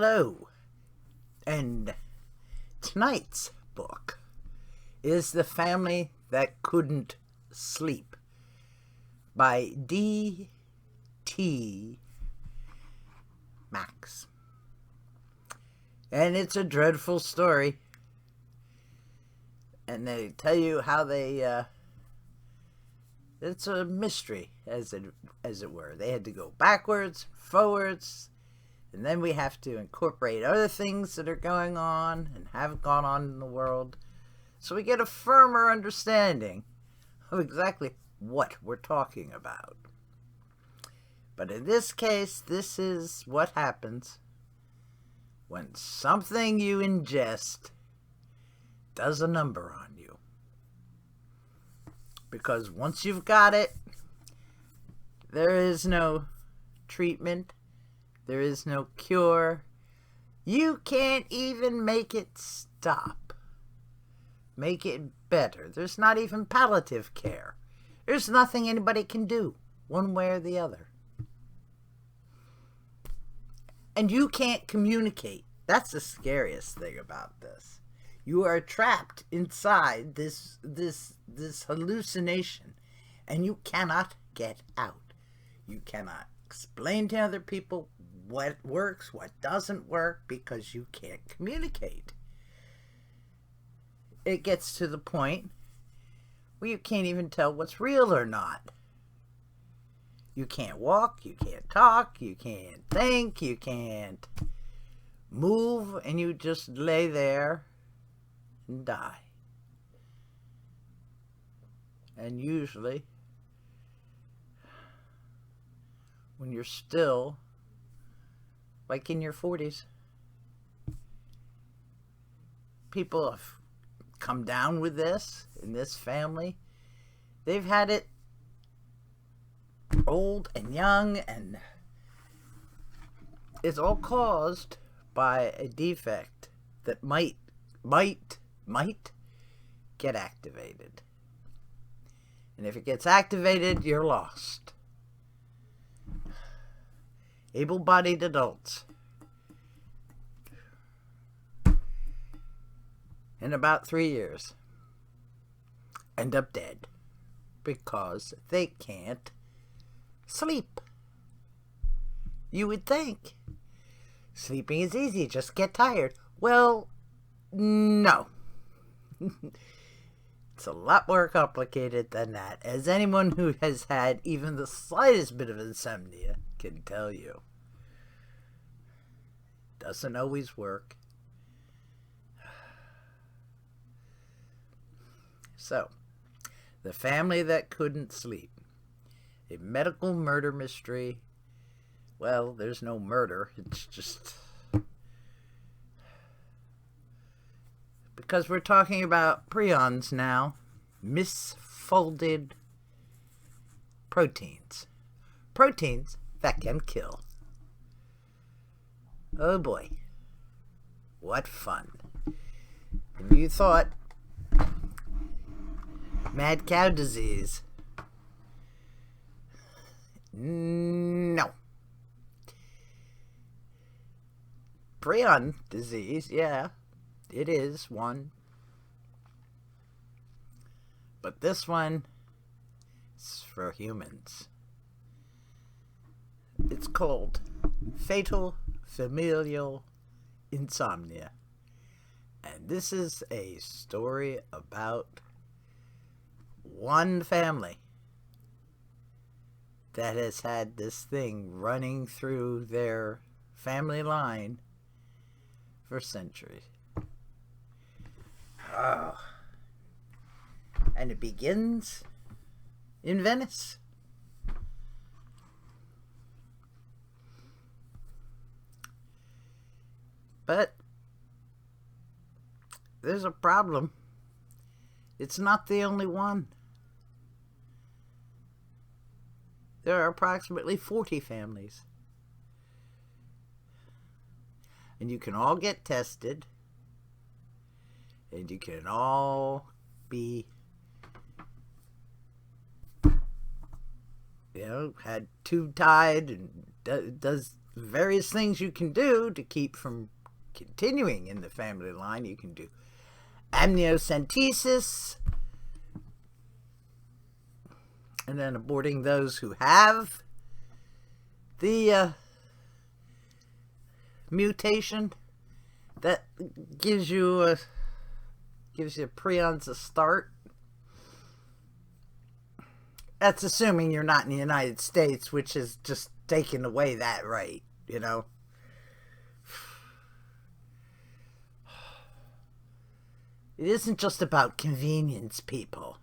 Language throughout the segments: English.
Hello, and tonight's book is The Family That Couldn't Sleep by D.T. Max. And it's a dreadful story. And they tell you how they, it's a mystery, as it were. They had to go backwards, forwards, and then we have to incorporate other things that are going on and have gone on in the world, so we get a firmer understanding of exactly what we're talking about. But in this case, this is what happens when something you ingest does a number on you. Because once you've got it, there is no treatment. There is no cure. You can't even make it stop. Make it better. There's not even palliative care. There's nothing anybody can do, one way or the other. And you can't communicate. That's the scariest thing about this. You are trapped inside this hallucination, and you cannot get out. You cannot explain to other people what works, what doesn't work, because you can't communicate. It gets to the point where you can't even tell what's real or not. You can't walk, you can't talk, you can't think, you can't move, and you just lay there and die. And usually, when you're still like in your 40s, people have come down with this in this family. They've had it old and young, and it's all caused by a defect that might get activated. And if it gets activated, you're lost. Able-bodied adults in about 3 years end up dead because they can't sleep. You would think sleeping is easy, just get tired. Well, no. It's a lot more complicated than that, as anyone who has had even the slightest bit of insomnia can tell you. Doesn't always work. So, The Family That Couldn't Sleep. A medical murder mystery. Well, there's no murder. It's just because we're talking about prions now. Misfolded proteins. Proteins that can kill. Oh boy. What fun. And you thought mad cow disease. No. Prion disease, yeah, it is one. But this one is for humans. It's called Fatal Familial Insomnia. And this is a story about one family that has had this thing running through their family line for centuries. Oh. And it begins in Venice. But there's a problem. It's not the only one. There are approximately 40 families. And you can all get tested. And you can all be, had tube tied and does various things you can do to keep from continuing in the family line. You can do amniocentesis, and then aborting those who have the mutation that gives you prions a start. That's assuming you're not in the United States, which is just taking away that right, you know. It isn't just about convenience, people.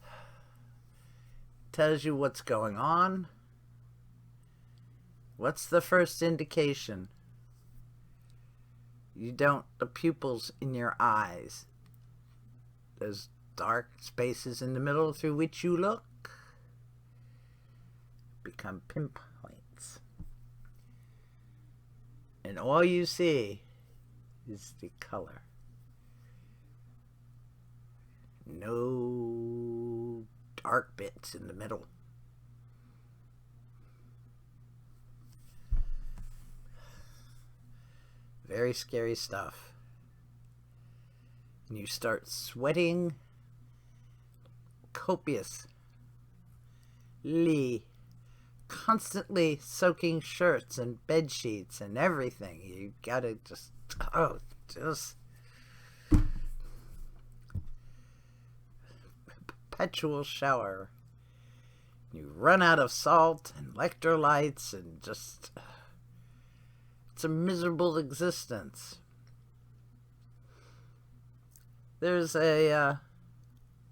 It tells you what's going on. What's the first indication? The pupils in your eyes, those dark spaces in the middle through which you look, become pinpoints. And all you see is the color. No dark bits in the middle. Very scary stuff. And you start sweating copiously, constantly soaking shirts and bed sheets and everything. You gotta just perpetual shower. You run out of salt and electrolytes and just, it's a miserable existence. There's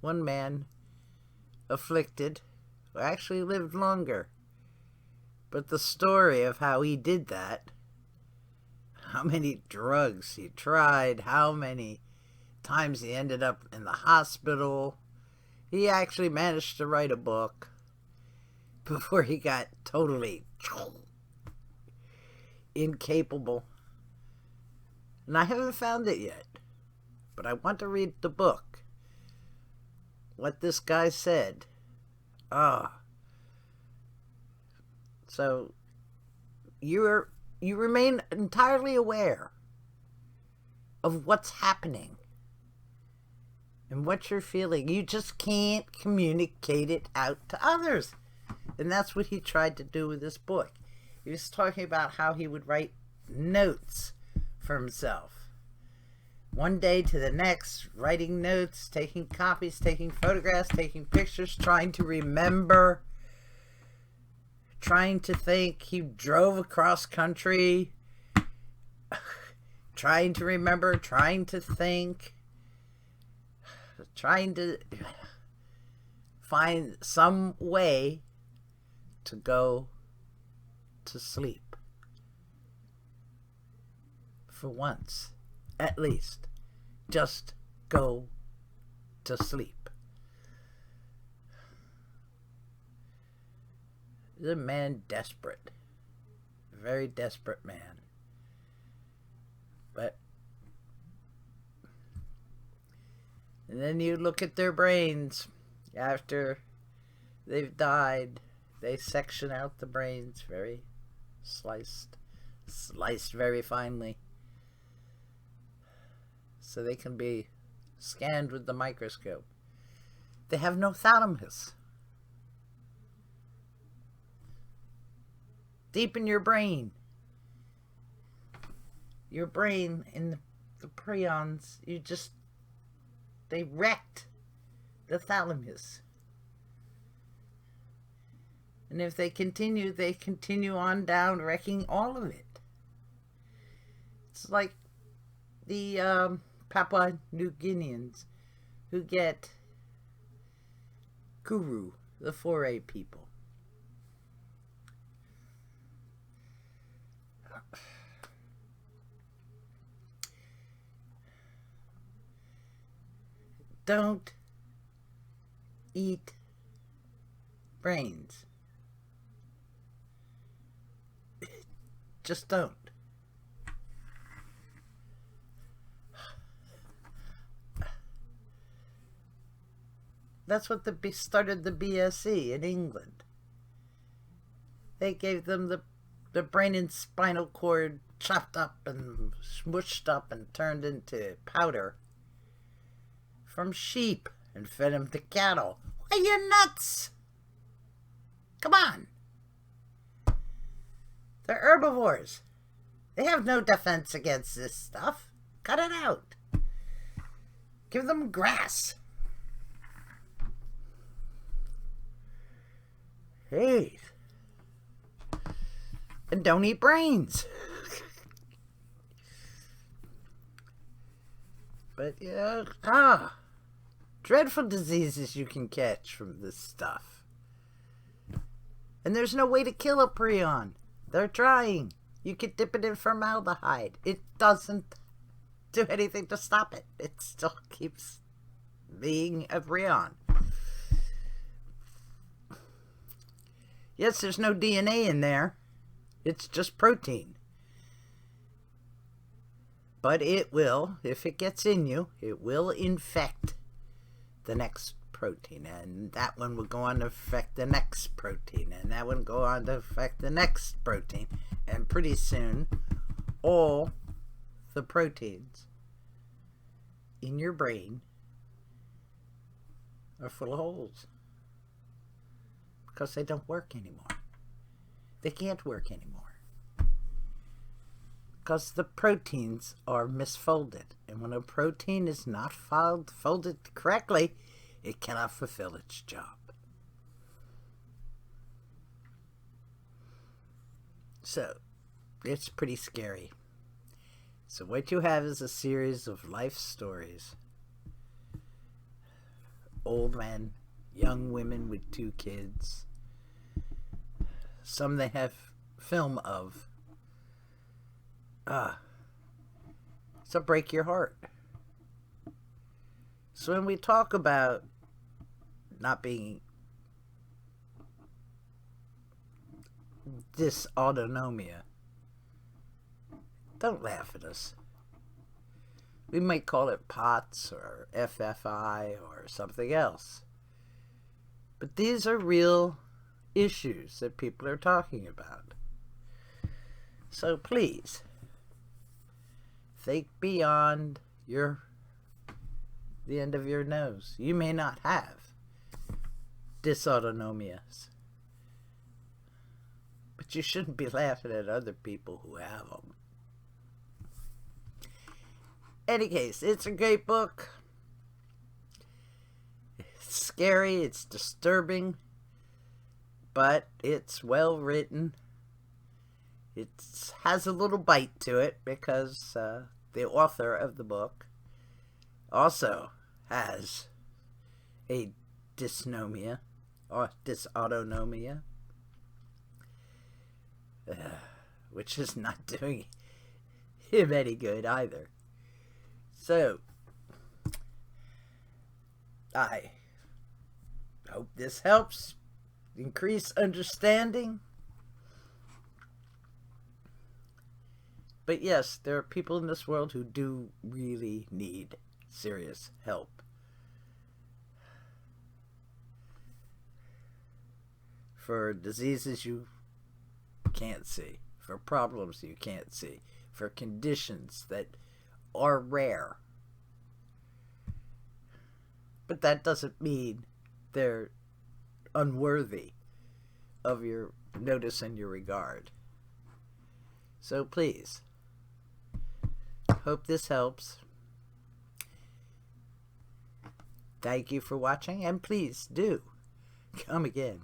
one man afflicted who actually lived longer. But the story of how he did that, how many drugs he tried, how many times he ended up in the hospital, he actually managed to write a book before he got totally incapable. And I haven't found it yet, but I want to read the book. What this guy said. So you remain entirely aware of what's happening and what you're feeling. You just can't communicate it out to others. And that's what he tried to do with this book. He was talking about how he would write notes for himself. One day to the next, writing notes, taking copies, taking photographs, taking pictures, trying to remember, trying to think. He drove across country, trying to remember, trying to think, trying to find some way to go to sleep. For once, at least, just go to sleep. He's a man desperate. A very desperate man. But, and then you look at their brains after they've died. They section out the brains, very sliced very finely, so they can be scanned with the microscope. They have no thalamus. Deep in your brain in the prions, they wrecked the thalamus. And if they continue on down, wrecking all of it. It's like the Papua New Guineans who get Kuru, the foray people. Don't eat brains. Just don't. That's what started the BSE in England. They gave them the brain and spinal cord chopped up and smushed up and turned into powder from sheep and fed them to cattle. Are you nuts? Come on. They're herbivores. They have no defense against this stuff. Cut it out. Give them grass. Hey. And don't eat brains. But yeah, dreadful diseases you can catch from this stuff. And there's no way to kill a prion. They're trying. You could dip it in formaldehyde. It doesn't do anything to stop it. It still keeps being a prion. Yes, there's no DNA in there. It's just protein. But it will, if it gets in you, it will infect the next protein. And that one will go on to affect the next protein. And that one will go on to affect the next protein. And pretty soon, all the proteins in your brain are full of holes. Because they don't work anymore. They can't work anymore. Because the proteins are misfolded. And when a protein is not folded correctly, it cannot fulfill its job. So, it's pretty scary. So what you have is a series of life stories. Old men, young women with 2 kids. Some they have film of. So break your heart. So when we talk about not being dysautonomia, don't laugh at us. We might call it POTS or FFI or something else. But these are real issues that people are talking about. So please, think beyond the end of your nose. You may not have dysautonomias, but you shouldn't be laughing at other people who have them. Any case, it's a great book. It's scary, it's disturbing, but it's well written. It has a little bite to it because the author of the book also has a dysnomia or dysautonomia, which is not doing him any good either. So, I hope this helps increase understanding. But yes, there are people in this world who do really need serious help. For diseases you can't see, for problems you can't see, for conditions that are rare. But that doesn't mean they're unworthy of your notice and your regard. So please, hope this helps. Thank you for watching, and please do come again.